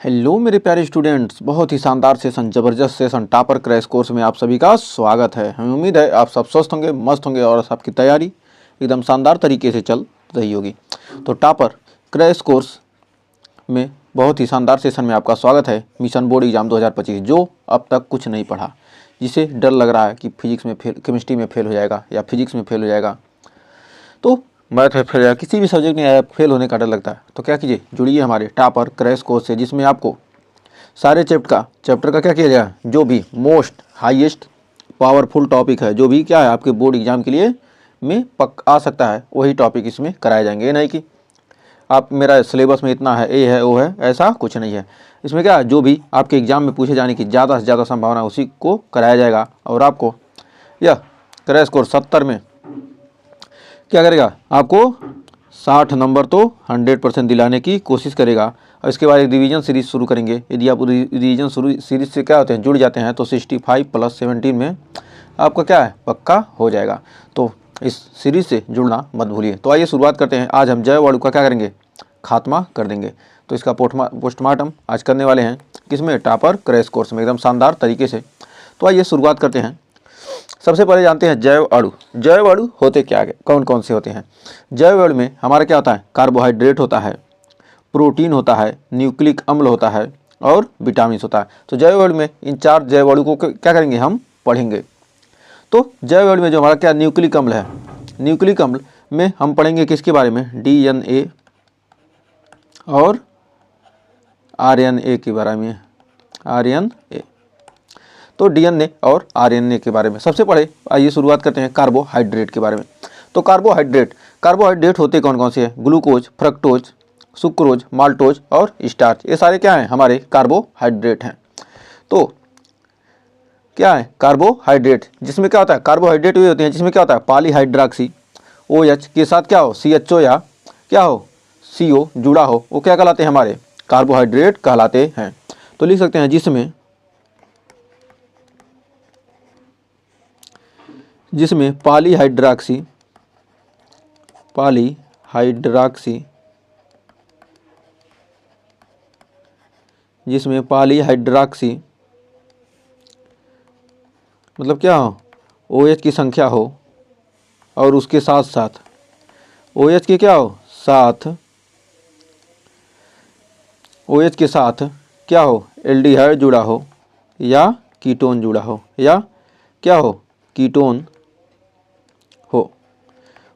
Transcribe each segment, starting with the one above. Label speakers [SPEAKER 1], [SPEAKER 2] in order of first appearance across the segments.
[SPEAKER 1] Hello मेरे प्यारे students, बहुत ही शानदार सेशन, ज़बरदस्त सेशन टॉपर क्रैश कोर्स में आप सभी का स्वागत है। हमें उम्मीद है आप सब स्वस्थ होंगे, मस्त होंगे और आपकी तैयारी एकदम शानदार तरीके से चल रही होगी। तो टॉपर क्रैश कोर्स में बहुत ही शानदार सेशन में आपका स्वागत है। मिशन बोर्ड एग्जाम 2025 जो अब तक कुछ नहीं पढ़ा, जिसे डर लग रहा है कि फिजिक्स में फेल, केमिस्ट्री में फेल हो जाएगा या फिजिक्स में फेल हो जाएगा, तो मैथ में फेल हो जाएगा, किसी भी सब्जेक्ट में फेल होने का डर लगता है, तो क्या कीजिए, जुड़िए हमारे टॉपर क्रैश कोर्स से, जिसमें आपको सारे चैप्टर का क्या किया जाए, जो भी मोस्ट हाईएस्ट पावरफुल टॉपिक है, जो भी क्या है आपके बोर्ड एग्जाम के लिए में आ सकता है, वही टॉपिक इसमें कराए जाएंगे। ये नहीं कि आप मेरा सिलेबस में इतना है, ये है वो है, ऐसा कुछ नहीं है। इसमें क्या है, जो भी आपके एग्जाम में पूछे जाने की ज़्यादा से ज़्यादा संभावना है उसी को कराया जाएगा। और आपको यह क्रैश कोर्स 70 में क्या करेगा, आपको 60 नंबर तो 100% दिलाने की कोशिश करेगा। और इसके बाद एक रिवीजन सीरीज शुरू करेंगे। यदि आप रिवीजन सीरीज से क्या होते हैं, जुड़ जाते हैं, तो 65 + 17 में आपका क्या है, पक्का हो जाएगा। तो इस सीरीज से जुड़ना मत भूलिए। तो आइए शुरुआत करते हैं। आज हम जय वर्ड का क्या करेंगे, खात्मा कर देंगे। तो इसका पोस्टमार्टम आज करने वाले हैं, किसमें, टॉपर क्रैश कोर्स में, एकदम शानदार तरीके से। तो आइए शुरुआत करते हैं। सबसे पहले जानते हैं जैव अणु। जैव अणु होते क्या है, कौन कौन से होते हैं। जैव अणु में हमारा क्या होता है, कार्बोहाइड्रेट होता है, प्रोटीन होता है, न्यूक्लिक अम्ल होता है और विटामिन होता है। तो जैव अणु में इन 4 जैव अणु को क्या करेंगे, हम पढ़ेंगे। तो जैव अणु में जो हमारा क्या न्यूक्लिक अम्ल है, न्यूक्लिक अम्ल में हम पढ़ेंगे किसके बारे में, DNA और RNA के बारे में। RNA, तो DNA और RNA के बारे में सबसे पहले आइए शुरुआत करते हैं कार्बोहाइड्रेट के बारे में। तो कार्बोहाइड्रेट होते कौन कौन से हैं, ग्लूकोज, फ्रक्टोज, सुक्रोज, माल्टोज और स्टार्च, ये सारे क्या हैं, हमारे कार्बोहाइड्रेट हैं। तो क्या है कार्बोहाइड्रेट, जिसमें क्या होता है, कार्बोहाइड्रेट वे होते हैं जिसमें क्या होता है, पॉलीहाइड्रॉक्सी OH के साथ क्या हो, CHO या क्या हो, CO जुड़ा हो, वो क्या कहलाते हैं, हमारे कार्बोहाइड्रेट कहलाते हैं। तो लिख सकते हैं जिसमें पॉलीहाइड्रॉक्सी मतलब क्या हो, OH की संख्या हो और उसके साथ साथ OH के क्या हो, OH के साथ क्या हो, एल्डिहाइड जुड़ा हो या कीटोन जुड़ा हो या क्या हो, कीटोन हो,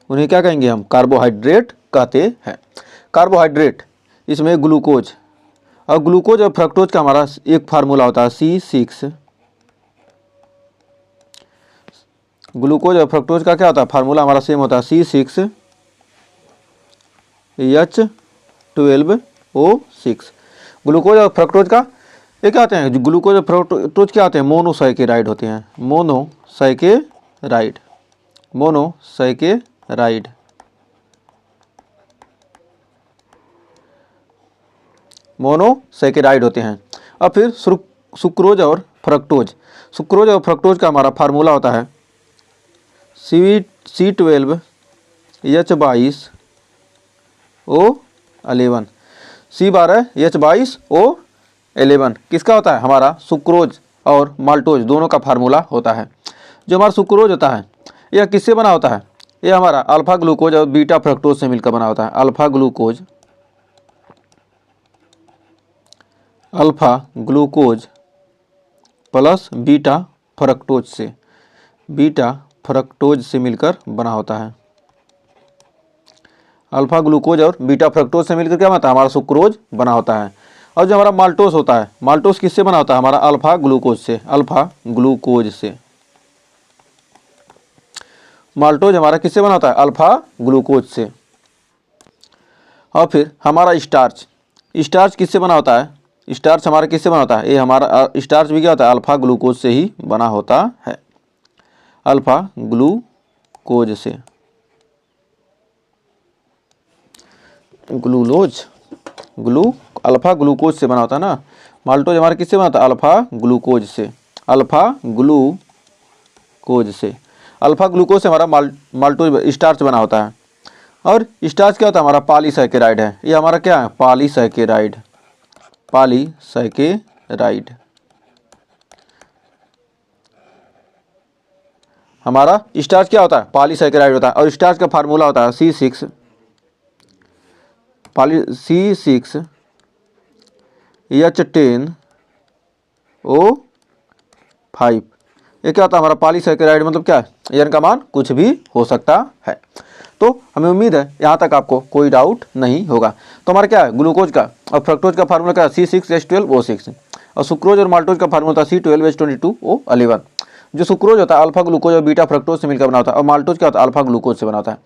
[SPEAKER 1] उन्हें क्या कहेंगे, हम कार्बोहाइड्रेट कहते हैं। कार्बोहाइड्रेट इसमें ग्लूकोज और फ्रक्टोज का हमारा एक फार्मूला होता है C6। ग्लूकोज और फ्रक्टोज का क्या होता है, फार्मूला हमारा सेम होता है C6H12O6। ग्लूकोज और फ्रक्टोज का ये क्या होते हैं, ग्लूकोज और फ्रक्टोज क्या होते हैं, मोनोसैकेराइड होते हैं। मोनोसैकेराइड होते हैं। और फिर सुक्रोज और फ्रक्टोज का हमारा फार्मूला होता है C12H22O11। C12H22O11 किसका होता है, हमारा सुक्रोज और माल्टोज दोनों का फार्मूला होता है। जो हमारा सुक्रोज होता है यह किससे बना होता है, यह हमारा अल्फा ग्लूकोज और बीटा फ्रक्टोज से मिलकर बना होता है। Alpha glucose plus beta fructose से मिलकर बना होता है। अल्फा ग्लूकोज और बीटा फ्रक्टोज से मिलकर क्या बनता है, हमारा सुक्रोज बना होता है। और जो हमारा माल्टोज होता है, माल्टोज किससे बना होता है, हमारा अल्फा ग्लूकोज से। माल्टोज हमारा किससे बना होता है, अल्फा ग्लूकोज से। और फिर हमारा स्टार्च किससे बना होता है, स्टार्च हमारा किससे बना होता है, ये हमारा स्टार्च भी क्या होता है, अल्फा ग्लूकोज से ही बना होता है। अल्फा ग्लूकोज से, अल्फा ग्लूकोज से बना होता है ना। माल्टोज हमारा किससे बना होता है, अल्फा ग्लूकोज से। अल्फा ग्लूकोज से हमारा माल्टोज स्टार्च बना होता है। और स्टार्च क्या होता है, हमारा पॉलीसैकेराइड है। ये हमारा क्या है, पॉलीसैकेराइड। पॉलीसैकेराइड। हमारा स्टार्च क्या होता है? पॉलीसैकेराइड होता है, और स्टार्च का फार्मूला होता है C6 H10O5। ये क्या होता है? हमारा पॉलीसैकेराइड मतलब क्या है? n का मान कुछ भी हो सकता है। तो हमें उम्मीद है यहाँ तक आपको कोई डाउट नहीं होगा। तो हमारा क्या है? ग्लूकोज का और फ्रक्टोज का फार्मूला क्या है? C6H12O6। और सुक्रोज और माल्टोज का फार्मूला था C12H22O11। जो सुक्रोज होता है अल्फा ग्लूकोज और बीटा फ्रक्टोज से मिलकर बना होता है, और माल्टोज क्या होता है? अल्फा ग्लूकोज से बना होता है।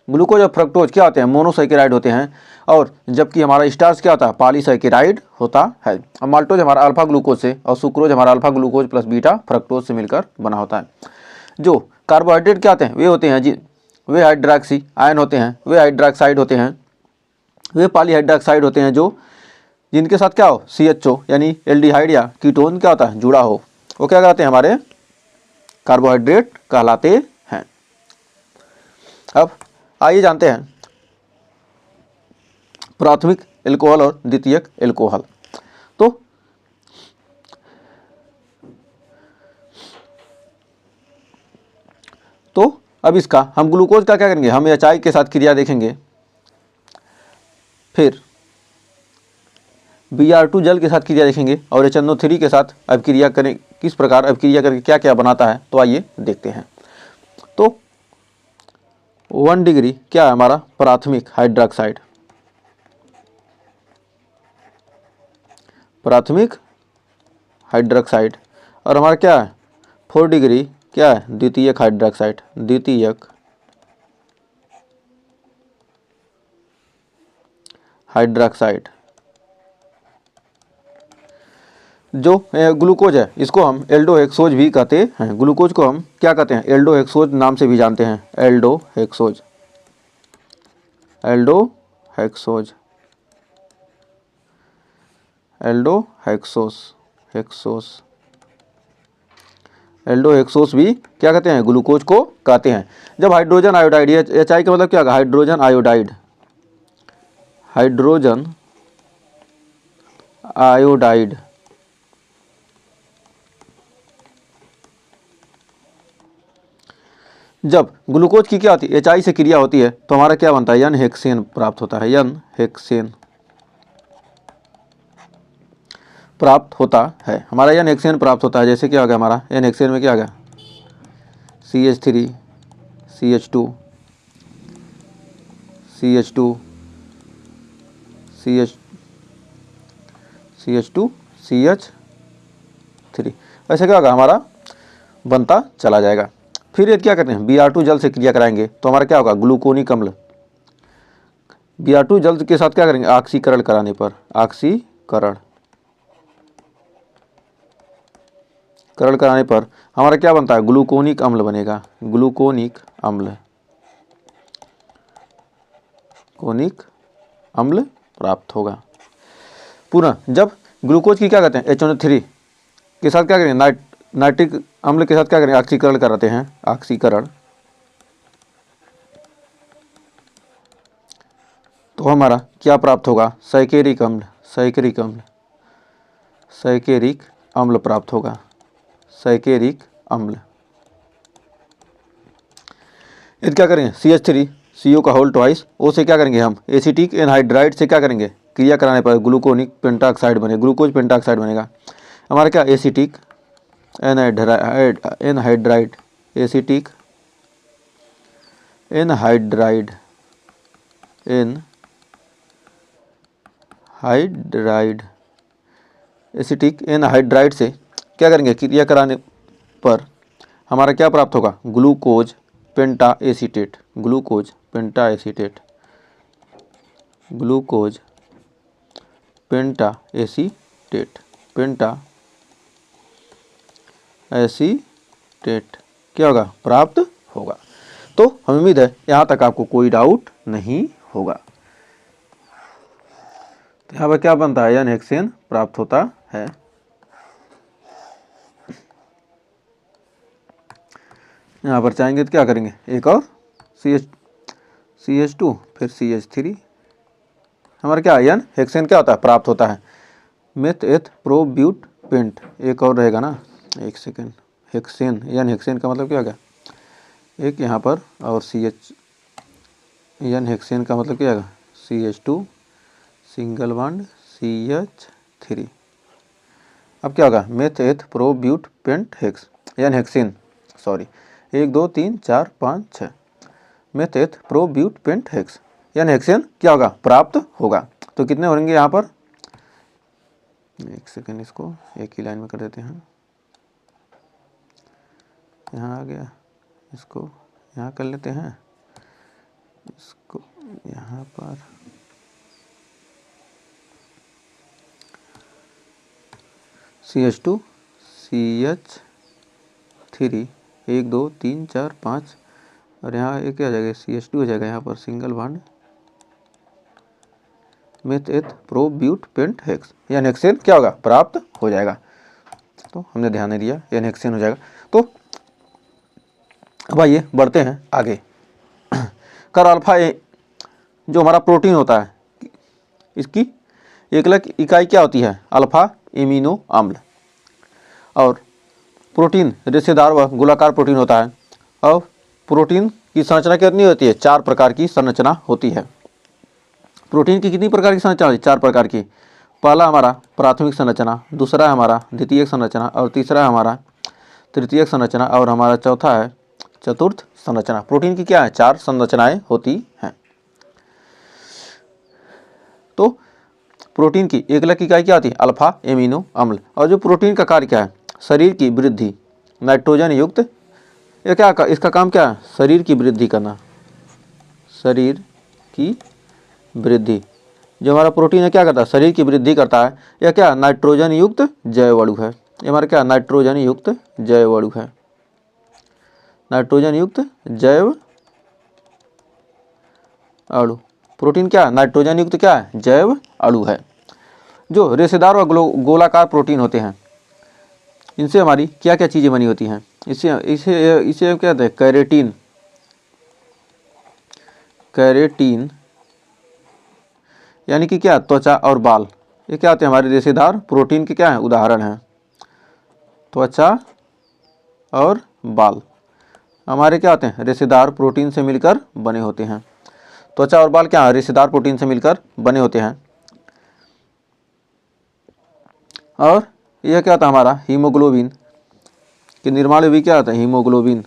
[SPEAKER 1] ग्लूकोज और फ्रक्टोज क्या होते हैं? मोनोसैकेराइड होते हैं, और जबकि हमारा स्टार्च क्या होता है? पॉलीसैकेराइड होता है। और माल्टोज हमारा अल्फा ग्लूकोज से, और सुक्रोज हमारा alpha glucose plus beta fructose से मिलकर बना होता है। जो कार्बोहाइड्रेट क्या होते हैं? वे होते हैं वे हाइड्रॉक्सी आयन होते हैं, वे हाइड्रॉक्साइड होते हैं, वे पॉलीहाइड्रॉक्साइड होते हैं, जो जिनके साथ क्या हो? CHO यानी एल्डिहाइड या कीटोन क्या होता है? जुड़ा हो। वो क्या कहलाते हैं? हमारे कार्बोहाइड्रेट कहलाते हैं। अब आइए जानते हैं प्राथमिक एल्कोहल और द्वितीयक एल्कोहल। तो अब इसका हम ग्लूकोज का क्या करेंगे? हम HI के साथ क्रिया देखेंगे, फिर Br2 जल के साथ क्रिया देखेंगे, और HNO3 के साथ अभिक्रिया करें, किस प्रकार अभिक्रिया करके क्या क्या बनाता है। तो आइए देखते हैं। तो 1 डिग्री क्या है? हमारा प्राथमिक हाइड्रोक्साइड, प्राथमिक हाइड्रोक्साइड। और हमारा क्या है? 4 डिग्री क्या है? द्वितीयक हाइड्रोक्साइड, द्वितीयक हाइड्रोक्साइड। जो ग्लूकोज है इसको हम एल्डोहेक्सोज भी कहते हैं। ग्लूकोज को हम क्या कहते हैं? एल्डोहेक्सोज नाम से भी जानते हैं। एल्डोहेक्सोज, एल्डोहेक्सोज, एल्डोहेक्सोस, हेक्सोस, एल्डोहेक्सोस भी क्या कहते हैं? ग्लूकोज को कहते हैं। जब हाइड्रोजन आयोडाइड, HI का मतलब क्या होगा? हाइड्रोजन आयोडाइड, हाइड्रोजन आयोडाइड जब ग्लूकोज की क्या होती है? HI से क्रिया होती है, तो हमारा क्या बनता है? N हेक्सेन प्राप्त होता है। N हेक्सेन प्राप्त होता है। हमारा N हेक्सेन प्राप्त होता है। जैसे क्या हो गया? हमारा N हेक्सेन में क्या आ गया? CH3 CH2 CH2 CH2 CH3, ऐसे क्या होगा? हमारा बनता चला जाएगा। फिर ये क्या करते हैं? Br2 जल से क्रिया कराएंगे, तो हमारा क्या होगा? ग्लूकोनिक अम्ल। Br2 जल के साथ क्या करेंगे? ऑक्सीकरण कराने पर, ऑक्सीकरण कराने पर हमारा क्या बनता है? ग्लूकोनिक अम्ल बनेगा। ग्लूकोनिक अम्ल, कोनिक अम्ल प्राप्त होगा। पुनः जब ग्लूकोज की क्या कहते हैं? HNO3 के साथ क्या करेंगे? नाइट्रिक अम्ल के साथ क्या करेंगे? ऑक्सीकरण कराते हैं, ऑक्सीकरण। तो हमारा क्या प्राप्त होगा? सैकेरिक अम्ल, सैकेरिक अम्ल, सैकेरिक अम्ल प्राप्त होगा, सैकेरिक अम्ल। ये क्या करेंगे? CH3 CO का होल ट्वाइस, ओ से क्या करेंगे? हम एसिटिक एनहाइड्राइड से क्या करेंगे? क्रिया कराने पर ग्लूकोनिक पेंटाऑक्साइड बने, ग्लूकोज पेंटाऑक्साइड बनेगा। हमारा क्या? Acetic anhydride, acetic anhydride, anhydride, acetic anhydride से क्या करेंगे? क्रिया कराने पर हमारा क्या प्राप्त होगा? ग्लूकोज पेंटा एसीटेट, ग्लूकोज पेंटा एसीटेट, ग्लूकोज पेंटा एसीटेट, पेंटा एसीटेट क्या होगा? प्राप्त होगा। तो हमें उम्मीद है यहाँ तक आपको कोई डाउट नहीं होगा। तो यहाँ पर क्या बनता है? N हेक्सेन प्राप्त होता है। यहाँ पर चाहेंगे तो क्या करेंगे? एक और CH2 फिर CH3, हमारा क्या? N हेक्सेन क्या होता है? प्राप्त होता है। Meth eth pro but paint, एक और रहेगा ना, एक सेकेंड, हेक्सेन, यानी हेक्सेन का मतलब क्या होगा, एक यहाँ पर, और CH, यानी हेक्सेन का मतलब क्या होगा, CH2 सिंगल बॉन्ड CH3। अब क्या होगा, meth eth pro but pent hex, यानी hexane, sorry, 1 2 3 4 5 6, meth eth pro but pent hex, यानी हेक्सेन क्या होगा, प्राप्त होगा। तो कितने होंगे यहाँ पर, एक सेकेंड, इसको एक ही लाइन में कर देते हैं, यहाँ आ गया, इसको यहाँ कर लेते हैं, इसको यहाँ पर, CH2 CH3, 1 2 3 4 5, और यहाँ एक क्या आ जाएगा, CH2 हो जाएगा यहाँ पर, single bond meth eth pro but pent hex, यानी हेक्सेन क्या होगा, प्राप्त हो जाएगा। तो हमने ध्यान नहीं दिया, यानी हेक्सेन हो जाएगा। तो अब आइए बढ़ते हैं आगे। कर अल्फा ए जो हमारा प्रोटीन होता है, इसकी एकलक इकाई क्या होती है, अल्फा एमिनो अम्ल, और प्रोटीन रेशेदार व गोलाकार प्रोटीन होता है। और प्रोटीन की संरचना कितनी होती है, 4 प्रकार की संरचना होती है। प्रोटीन की कितनी प्रकार की संरचना होती है, 4 प्रकार की। पहला हमारा प्राथमिक संरचना, दूसरा है हमारा द्वितीयक संरचना, और तीसरा है हमारा तृतीयक संरचना, और हमारा चौथा है चतुर्थ संरचना। प्रोटीन की क्या है, 4 संरचनाएं होती हैं। तो प्रोटीन की एकलक इकाई क्या होती है, अल्फा एमिनो अम्ल। और जो प्रोटीन का कार्य क्या है, शरीर की वृद्धि, नाइट्रोजन युक्त, ये क्या इसका काम क्या है, शरीर की वृद्धि करना, शरीर की वृद्धि। जो हमारा प्रोटीन है क्या करता है, शरीर की वृद्धि करता है। यह क्या, नाइट्रोजन युक्त जैव अणु है। ये हमारा क्या, नाइट्रोजन युक्त जैव अणु है, नाइट्रोजन युक्त जैव अणु। प्रोटीन क्या, नाइट्रोजन युक्त क्या है, जैव अणु है। जो रेशेदार व गोलाकार प्रोटीन होते हैं, इनसे हमारी क्या क्या चीज़ें बनी होती हैं, इसे इसे इसे क्या कहते हैं, कैरेटीन, कैरेटीन यानी कि क्या, त्वचा और बाल। ये क्या होते हैं, हमारे रेशेदार प्रोटीन के क्या हैं, उदाहरण हैं। त्वचा और बाल हमारे क्या होते हैं, रेशेदार प्रोटीन से मिलकर बने होते हैं। त्वचा और बाल क्या, रेशेदार प्रोटीन से मिलकर बने होते हैं। और यह क्या होता है, हमारा हीमोग्लोबिन के निर्माण में भी क्या होता है, हीमोग्लोबिन,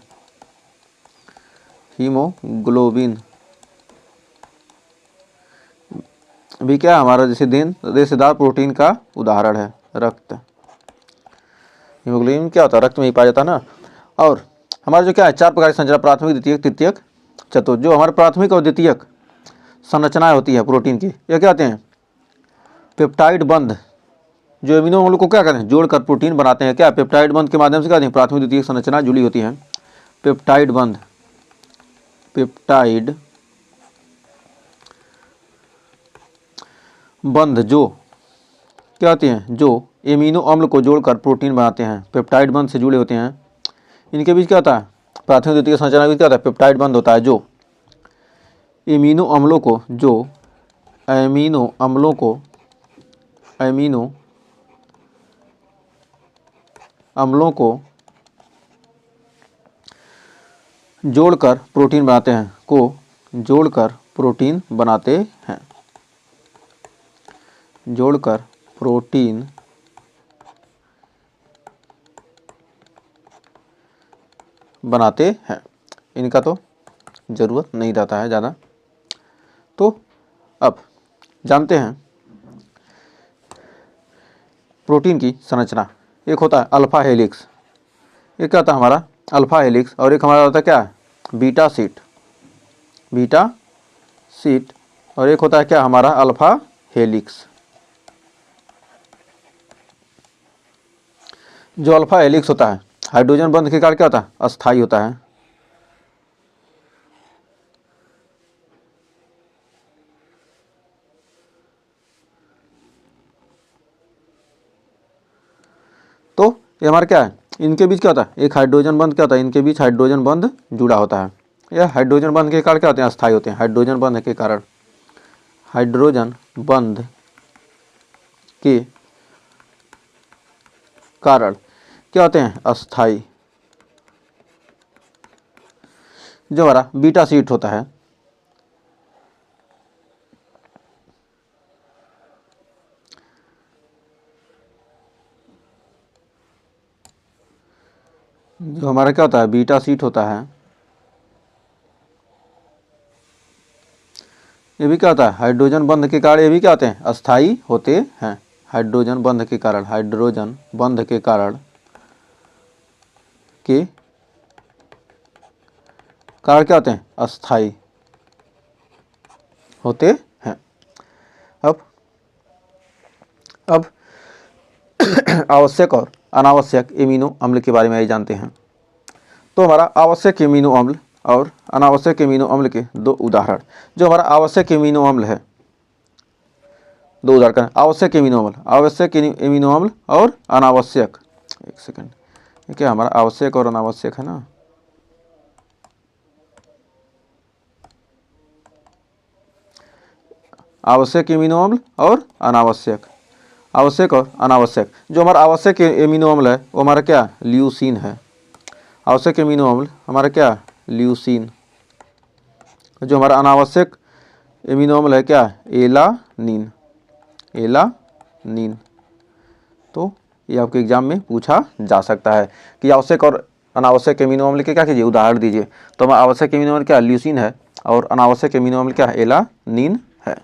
[SPEAKER 1] हीमोग्लोबिन भी क्या हमारा जैसे दिन रेशेदार प्रोटीन का उदाहरण है। रक्त, हीमोग्लोबिन क्या होता है, रक्त में ही पाया जाता है ना। और हमारा जो क्या है, 4 प्रकार की संरचना, प्राथमिक द्वितीयक तृतीयक चतुर्थ। जो हमारे प्राथमिक और द्वितीयक संरचनाएं होती है प्रोटीन की, ये क्या होते हैं, पेप्टाइड बंध, जो एमिनो अम्ल को क्या करते हैं, जोड़कर प्रोटीन बनाते हैं। क्या, पेप्टाइड बंध के माध्यम से क्या होती है, प्राथमिक द्वितीयक संरचना जुड़ी होती है। पेप्टाइड बंध, पेप्टाइड बंध जो क्या होती हैं, जो एमिनो अम्ल को जोड़कर प्रोटीन बनाते हैं, पेप्टाइड बंध से जुड़े होते हैं। इनके बीच क्या होता है, प्राथमिक द्वितीयक संरचना में क्या होता है, पेप्टाइड बंध होता है, जो एमिनो अम्लों को, जो एमिनो अम्लों को, एमिनो अम्लों को जोड़कर प्रोटीन बनाते हैं, को जोड़कर प्रोटीन बनाते हैं, जोड़कर प्रोटीन बनाते हैं। इनका तो ज़रूरत नहीं रहता है ज़्यादा। तो अब जानते हैं प्रोटीन की संरचना। एक होता है अल्फा हेलिक्स, एक क्या होता है हमारा अल्फा हेलिक्स, और एक हमारा होता है क्या, बीटा सीट, बीटा सीट, और एक होता है क्या हमारा अल्फा हेलिक्स। जो अल्फा हेलिक्स होता है, हाइड्रोजन बंध के कारण क्या होता है, अस्थायी होता है। तो ये हमारा क्या है, इनके बीच क्या होता है, एक हाइड्रोजन बंध क्या होता है, इनके बीच हाइड्रोजन बंध जुड़ा होता है। यह हाइड्रोजन बंध के कारण क्या होते हैं, अस्थायी होते हैं। हाइड्रोजन बंध के कारण, हाइड्रोजन बंध के कारण क्या होते हैं? अस्थाई। जो हमारा बीटा शीट होता है, जो हमारा क्या होता है? बीटा शीट होता है, ये भी क्या होता है? हाइड्रोजन बंध के कारण ये भी क्या होते हैं? अस्थाई होते हैं। हाइड्रोजन बंध के कारण, हाइड्रोजन बंध के कारण क्या होते हैं? अस्थाई होते हैं। अब आवश्यक और अनावश्यक एमिनो अम्ल के बारे में ही जानते हैं। तो हमारा आवश्यक एमिनो अम्ल और अनावश्यक एमिनो अम्ल के दो उदाहरण। जो हमारा आवश्यक एमिनो अम्ल है, दो उदाहरण, आवश्यक एमिनो अम्ल, आवश्यक एमिनो अम्ल और अनावश्यक। एक सेकंड, ये क्या हमारा आवश्यक और अनावश्यक है ना? आवश्यक एमिनो अम्ल और अनावश्यक, आवश्यक और अनावश्यक। जो हमारा आवश्यक एमिनो अम्ल है वो हमारा क्या? ल्यूसीन है। आवश्यक एमिनो अम्ल हमारा क्या? ल्यूसीन। जो हमारा अनावश्यक एमिनो अम्ल है क्या? एलानीन। एलानीन। तो ये आपके एग्जाम में पूछा जा सकता है कि आवश्यक और अनावश्यक एमिनो अम्ल के क्या कीजिए? उदाहरण दीजिए। तो हमारा आवश्यक एमिनो अम्ल क्या? ल्यूसीन है और अनावश्यक एमिनो अम्ल क्या है? एलानीन है।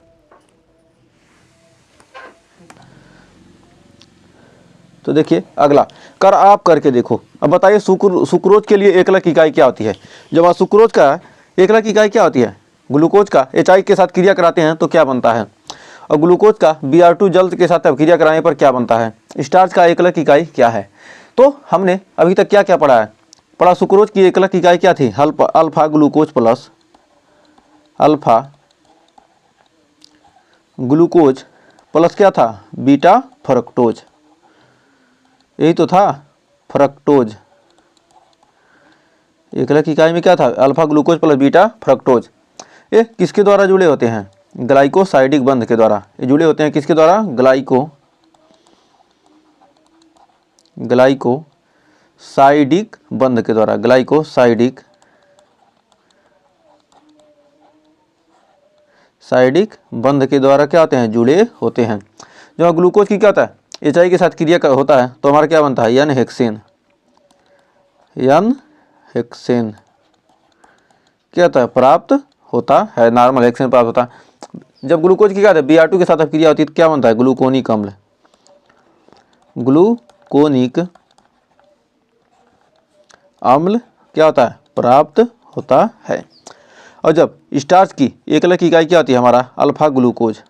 [SPEAKER 1] तो देखिए अगला, कर आप करके देखो। अब बताइए सुक्रोज के लिए एकलक इकाई क्या होती है? जब सुक्रोज का एकलक इकाई क्या होती है? ग्लूकोज का HI के साथ क्रिया कराते हैं तो क्या बनता है? और ग्लूकोज का Br2 जल के साथ क्रिया कराने पर क्या बनता है? स्टार्च का एकलक इकाई क्या है? तो हमने अभी तक क्या क्या पढ़ा है? पढ़ा सुक्रोज की एकलक इकाई क्या थी? Alpha glucose plus alpha glucose plus क्या था? Beta fructose. यही तो था, फ्रक्टोज। एकलक इकाई में क्या था? Alpha glucose plus beta fructose. ये किसके द्वारा जुड़े होते हैं? ग्लाइकोसाइडिक बंध के द्वारा। ये जुड़े होते हैं किसके द्वारा? ग्लाइकोसाइडिक बंध के द्वारा। ग्लाइकोसाइडिक बंध के द्वारा क्या होते हैं? जुड़े होते हैं। जो ग्लूकोज की क्या होता है? HI के साथ क्रिया होता है तो हमारा क्या बनता है? N hexane. क्या होता है? प्राप्त होता है। नॉर्मल हेक्सेन प्राप्त होता है। जब ग्लूकोज की क्या होता है? Br2 के साथ क्रिया होती है तो क्या बनता है? ग्लूकोनिक अम्ल। ग्लूकोनिक अम्ल क्या होता है? प्राप्त होता है। और जब स्टार्च की एकलक इकाई क्या होती है? हमारा अल्फा ग्लूकोज।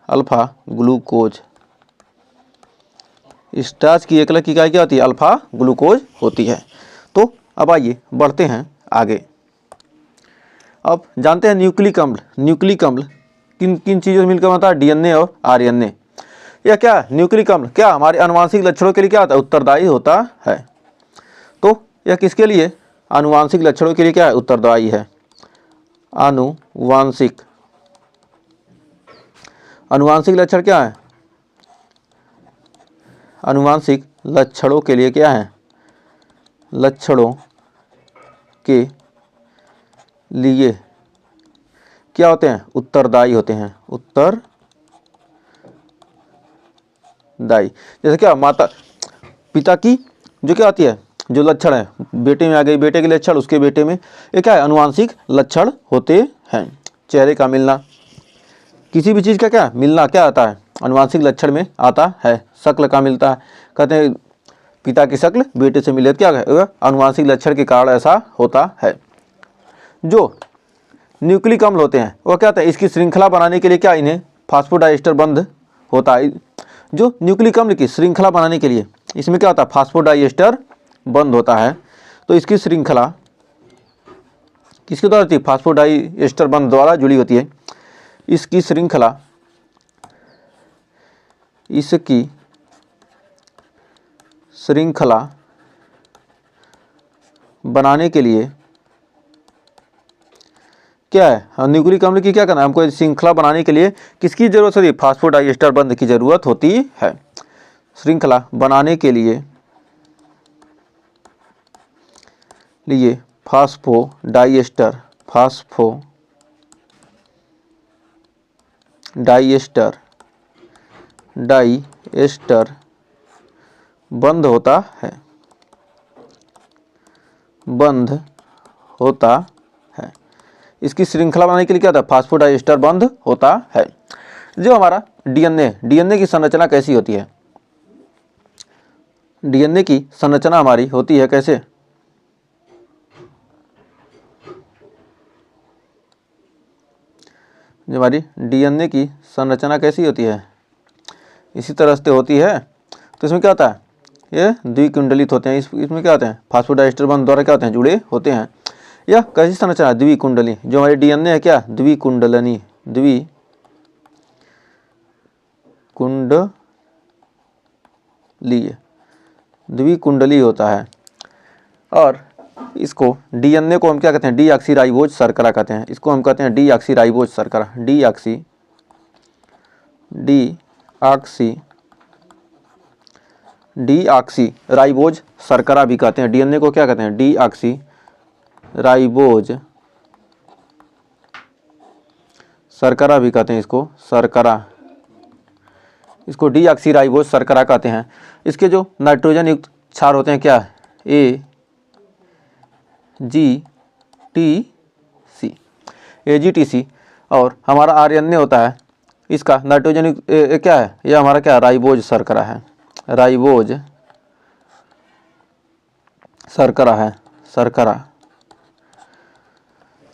[SPEAKER 1] स्टार्च की एकलक इकाई क्या होती है? अल्फा ग्लूकोज होती है। तो अब आइए बढ़ते हैं आगे। अब जानते हैं न्यूक्लिक अम्ल। न्यूक्लिक अम्ल किन किन चीज़ों से मिलकर बनता है? DNA और RNA। यह क्या? न्यूक्लिक अम्ल क्या हमारे आनुवांशिक लक्षणों के लिए क्या होता है? उत्तरदायी होता है। तो यह किसके लिए? आनुवांशिक लक्षणों के लिए क्या है? उत्तरदायी है। आनुवांशिक लक्षण क्या है? आनुवांशिक लक्षणों के लिए क्या है? लक्षणों के लिए क्या होते हैं? उत्तरदायी होते हैं। उत्तरदायी। जैसे क्या? माता पिता की जो क्या होती है? जो लक्षण है, बेटे में आ गई, बेटे के लक्षण उसके बेटे में, ये क्या है? आनुवांशिक लक्षण होते हैं। चेहरे का मिलना, किसी भी चीज़ का क्या मिलना क्या आता है? आनुवांशिक लक्षण में आता है। शक्ल का मिलता है, कहते हैं पिता की शक्ल बेटे से मिले, क्या है? आनुवांशिक लक्षण के कारण ऐसा होता है। जो न्यूक्लिक अम्ल होते हैं वो क्या होता है? इसकी श्रृंखला बनाने के लिए क्या इन्हें फास्फोडाइएस्टर बंध होता है। जो न्यूक्लिक अम्ल की श्रृंखला बनाने के लिए इसमें क्या होता है? फास्फोडाइएस्टर बंध होता है। तो इसकी श्रृंखला किसके द्वारा होती है? फास्फोडाइएस्टर बंध द्वारा जुड़ी होती है। इसकी श्रृंखला बनाने के लिए क्या है? न्यूक्लिक अम्ल की क्या करना है हमको? श्रृंखला बनाने के लिए किसकी जरूरत होती है? फास्फोडाइएस्टर बंध की जरूरत होती है। श्रृंखला बनाने के लिए लिए फास्फोडाइएस्टर डाइएस्टर बंद होता है। इसकी श्रृंखला बनाने के लिए क्या था, फास्फोडाइएस्टर बंद होता है। जो हमारा डीएनए की संरचना कैसी होती है, डीएनए की संरचना हमारी होती है कैसे, जो हमारी डीएनए की संरचना कैसी होती है, इसी तरह से होती है। तो इसमें क्या होता है, ये द्विकुंडलित होते हैं। इसमें क्या होते हैं, फास्फोडाइएस्टर बंध द्वारा क्या होते हैं, जुड़े होते हैं। यह कैसी संरचना, द्विकुंडली। जो हमारे डीएनए है क्या, द्विकुंडलनी द्विकुंडली होता है। और इसको डीएनए को हम क्या कहते हैं, डीऑक्सीराइबोज शर्करा कहते हैं। इसको हम कहते हैं डीऑक्सीराइबोज शर्करा, डीऑक्सीराइबोज शर्करा भी कहते हैं। डीएनए को क्या कहते हैं, डीऑक्सीराइबोज शर्करा भी कहते हैं। इसको डीऑक्सीराइबोज शर्करा कहते हैं। इसके जो नाइट्रोजन युक्त क्षार होते हैं क्या, AGTC। और हमारा आरएनए होता है, इसका नाइट्रोजन युक्त क्या है, यह हमारा क्या, राइबोज शर्करा है।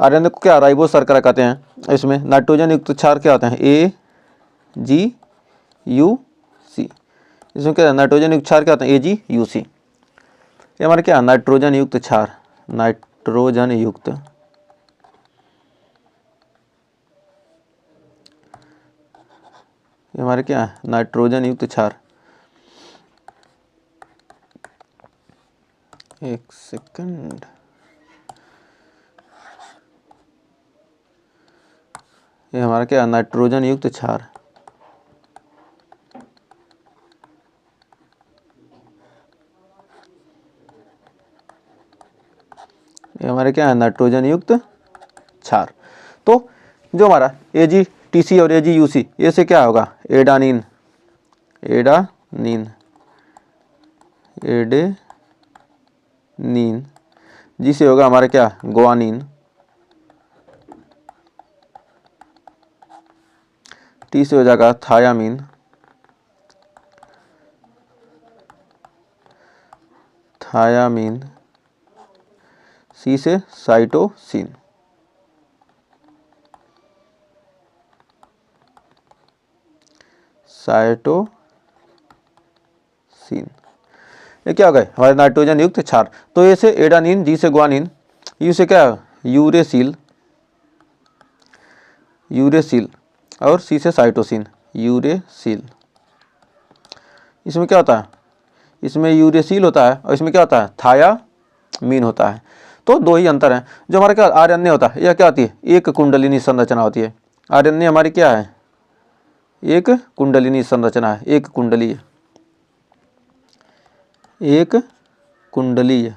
[SPEAKER 1] आरएनए को क्या, राइबोज शर्करा कहते हैं। इसमें नाइट्रोजन युक्त क्षार क्या होते हैं, AGUC। इसमें क्या, नाइट्रोजन युक्त क्षार क्या होते हैं, AGUC। ये हमारे क्या, नाइट्रोजन युक्त क्षार, ये हमारे क्या है, नाइट्रोजन युक्त क्षार। एक सेकंड, ये हमारा क्या, नाइट्रोजन युक्त क्षार। ये हमारे क्या है, नाइट्रोजन युक्त क्षार। तो जो हमारा AGTC और AGUC, ये से क्या होगा, एडानिन जिसे होगा हमारे क्या, ग्वानिन। T से हो जाएगा थायामीन, C से साइटोसिन। ये क्या हो गए, हमारे नाइट्रोजन युक्त क्षार। तो ये से एडानिन, जी से ग्वानिन, यू से क्या, यूरेसिल और सी से साइटोसिन, यूरेसिल। इसमें क्या होता है, इसमें यूरेसिल होता है और इसमें क्या होता है, थायामीन होता है। तो दो ही अंतर हैं। जो हमारा क्या आरएनए होता है, यह क्या होती है, एक कुंडलिनी संरचना होती है। आरएनए हमारी क्या है, एक कुंडलिनी संरचना है, एक कुंडलीय।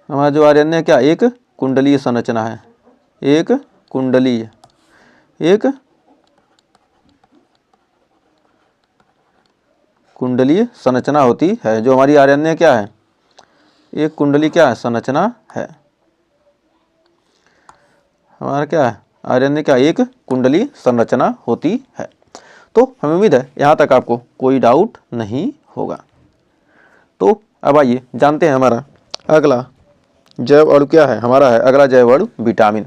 [SPEAKER 1] हमारा जो आरएनए क्या, एक कुंडलीय संरचना है, एक कुंडलीय संरचना होती है। जो हमारी आरएनए क्या है, एक कुंडली क्या है, संरचना है। हमारा क्या है, आरएनए क्या, एक कुंडली संरचना होती है। तो हमें उम्मीद है यहाँ तक आपको कोई डाउट नहीं होगा। तो अब आइए जानते हैं हमारा अगला जैव अणु क्या है। हमारा है अगला जैव अणु विटामिन।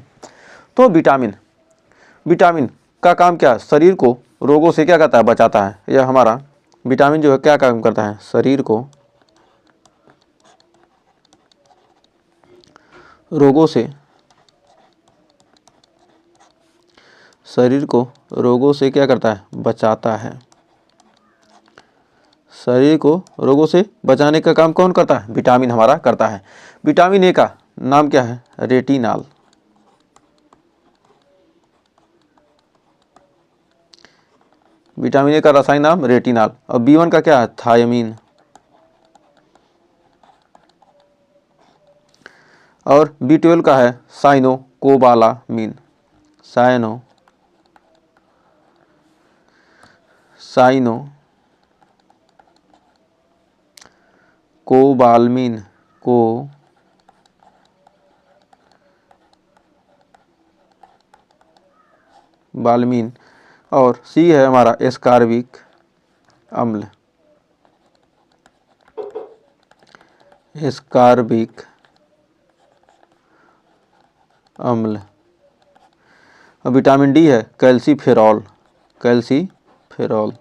[SPEAKER 1] तो विटामिन का काम क्या है, शरीर को रोगों से क्या करता है, बचाता है। यह हमारा विटामिन जो है क्या काम करता है, शरीर को रोगों से क्या करता है, बचाता है। शरीर को रोगों से बचाने का काम कौन करता है, विटामिन हमारा करता है। विटामिन ए का नाम क्या है, रेटिनॉल। विटामिन ए का रासायनिक नाम रेटिनॉल। और B1 का क्या है? थायमीन। और B12 का है साइनोकोबालामीन। साइनोकोबालामीन बालमीन। और C है हमारा एस्कार्बिक अम्ल। एस्कार्बिक अम्ल। और विटामिन डी है कैल्सीफेरॉल। कैल्सीफेरॉल।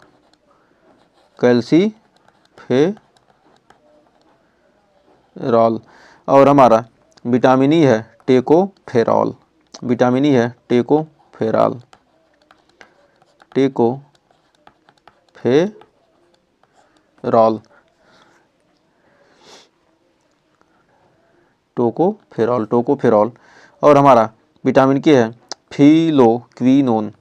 [SPEAKER 1] और हमारा विटामिन ई है टेकोफेरॉल। विटामिन ई है टेकोफेरॉल। टोकोफेरॉल। और हमारा विटामिन के है फिलोक्विनोन।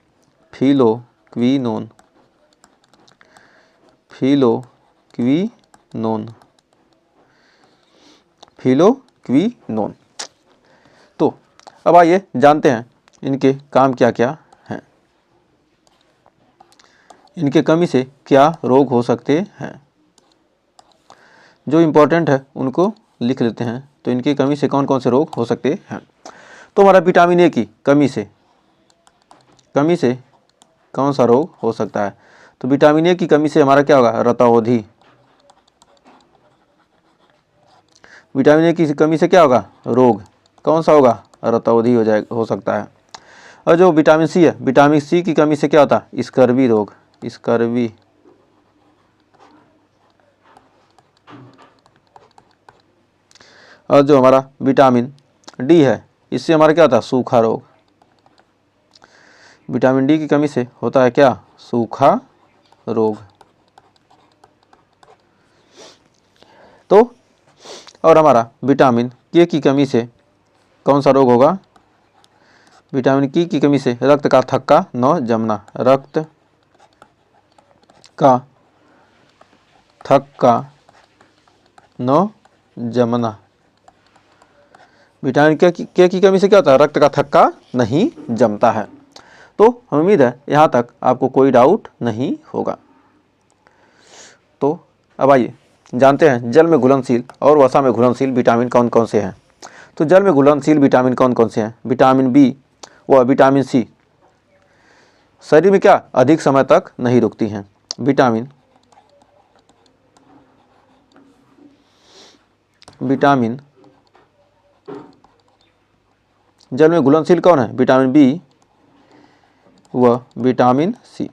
[SPEAKER 1] फिलोक्विनोन। तो अब आइए जानते हैं इनके काम क्या क्या हैं, इनके कमी से क्या रोग हो सकते हैं। जो इम्पोर्टेंट है उनको लिख लेते हैं। तो इनकी कमी से कौन कौन से रोग हो सकते हैं। तो हमारा विटामिन ए की कमी से कौन सा रोग हो सकता है। तो विटामिन ए की कमी से हमारा क्या होगा? रतौंधी। विटामिन ए की कमी से क्या होगा? रोग कौन सा होगा? रतौंधी हो सकता है। और जो विटामिन सी है, विटामिन सी की कमी से क्या होता है? स्कर्वी रोग। और जो हमारा विटामिन डी है, इससे हमारा क्या होता है? सूखा रोग। विटामिन डी की कमी से होता है क्या? सूखा रोग। तो और हमारा विटामिन के की कमी से कौन सा रोग होगा? विटामिन के की कमी से रक्त का थक्का न जमना। रक्त का थक्का न जमना। विटामिन के की कमी से क्या होता है? रक्त का थक्का नहीं जमता है। तो हम उम्मीद है यहाँ तक आपको कोई डाउट नहीं होगा। तो अब आइए जानते हैं जल में घुलनशील और वसा में घुलनशील विटामिन कौन कौन से हैं। तो जल में घुलनशील विटामिन कौन कौन से हैं? विटामिन बी व विटामिन सी शरीर में क्या अधिक समय तक नहीं रुकती हैं। विटामिन जल में घुलनशील कौन है? विटामिन बी व विटामिन सी।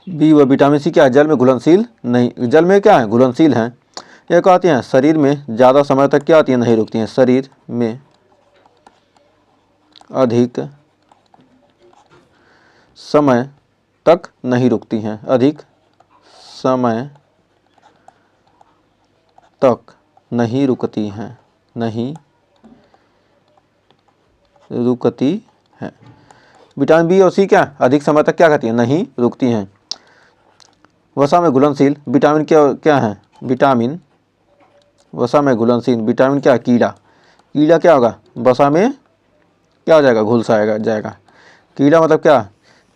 [SPEAKER 1] बी व विटामिन सी क्या है? जल में घुलनशील नहीं, जल में क्या है? घुलनशील हैं। यह क्या आती हैं? शरीर में ज़्यादा समय तक क्या आती हैं? नहीं रुकती हैं। शरीर में अधिक समय तक नहीं रुकती हैं। अधिक समय तक नहीं रुकती हैं। विटामिन बी और सी क्या अधिक समय तक क्या करती हैं? नहीं रुकती हैं। वसा में घुलनशील विटामिन क्या है? विटामिन वसा में घुलनशील विटामिन क्या है? कीड़ा क्या होगा? वसा में क्या हो जाएगा? घुल जाएगा। कीड़ा मतलब क्या?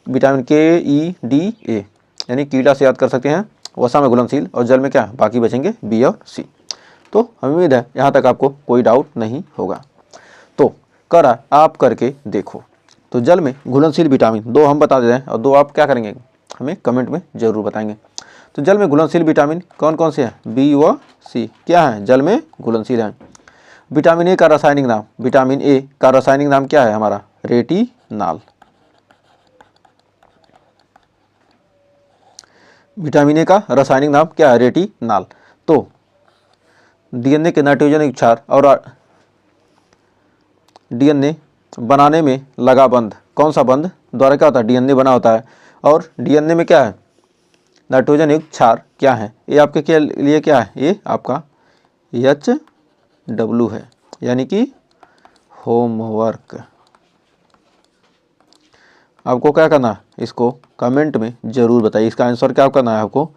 [SPEAKER 1] विटामिन KEDA, यानी कीड़ा से याद कर सकते हैं। वसा में घुलनशील और जल में क्या? बाकी बचेंगे बी और सी। तो हमें उम्मीद है यहाँ तक आपको कोई डाउट नहीं होगा। तो आप करके देखो। तो जल में घुलनशील विटामिन 2 हम बता देते हैं और 2 आप क्या करेंगे? हमें कमेंट में ज़रूर बताएंगे। तो जल में घुलनशील विटामिन कौन कौन से हैं? बी व सी क्या है? जल में घुलनशील हैं। विटामिन ए का रासायनिक नाम, विटामिन ए का रासायनिक नाम क्या है हमारा? रेटिनॉल। विटामिन ए का रासायनिक नाम क्या है? रेटिनॉल। तो डीएनए के नाइट्रोजन क्षार और डीएनए बनाने में लगा बंध, कौन सा बंध द्वारा क्या होता है? डीएनए बना होता है। और डीएनए में क्या है? नाइट्रोजन युक्त क्षार क्या है? ये आपके के लिए क्या है? ये आपका HW है, यानी कि होमवर्क। आपको क्या करना है, इसको कमेंट में ज़रूर बताइए। इसका आंसर क्या करना है, आपको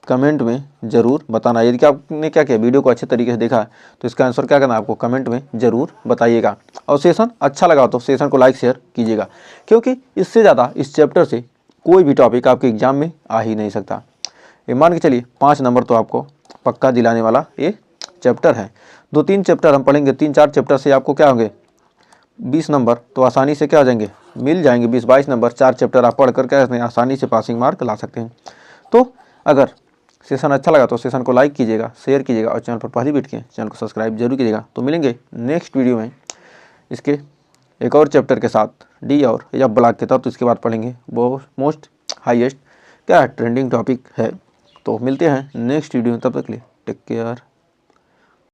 [SPEAKER 1] कमेंट में ज़रूर बताना है। यदि कि आपने क्या किया, वीडियो को अच्छे तरीके से देखा है, तो इसका आंसर क्या करना है, आपको कमेंट में ज़रूर बताइएगा। और सेशन अच्छा लगा तो सेशन को लाइक शेयर कीजिएगा, क्योंकि इससे ज़्यादा इस चैप्टर से कोई भी टॉपिक आपके एग्जाम में आ ही नहीं सकता। ये मान के चलिए 5 नंबर तो आपको पक्का दिलाने वाला ये चैप्टर है। 2-3 चैप्टर हम पढ़ेंगे, 3-4 चैप्टर से आपको क्या होंगे 20 नंबर तो आसानी से क्या हो जाएंगे, मिल जाएंगे। 20-22 नंबर 4 चैप्टर आप पढ़ कर क्या आसानी से पासिंग मार्क ला सकते हैं। तो अगर सेशन अच्छा लगा तो सेशन को लाइक कीजिएगा, शेयर कीजिएगा और चैनल पर पहली बार के चैनल को सब्सक्राइब जरूर कीजिएगा। तो मिलेंगे नेक्स्ट वीडियो में इसके एक और चैप्टर के साथ, डी और या ब्लॉक के तहत। तो इसके बाद पढ़ेंगे वो मोस्ट हाईएस्ट क्या ट्रेंडिंग टॉपिक है। तो मिलते हैं नेक्स्ट वीडियो में, तब तक के लिए टेक केयर।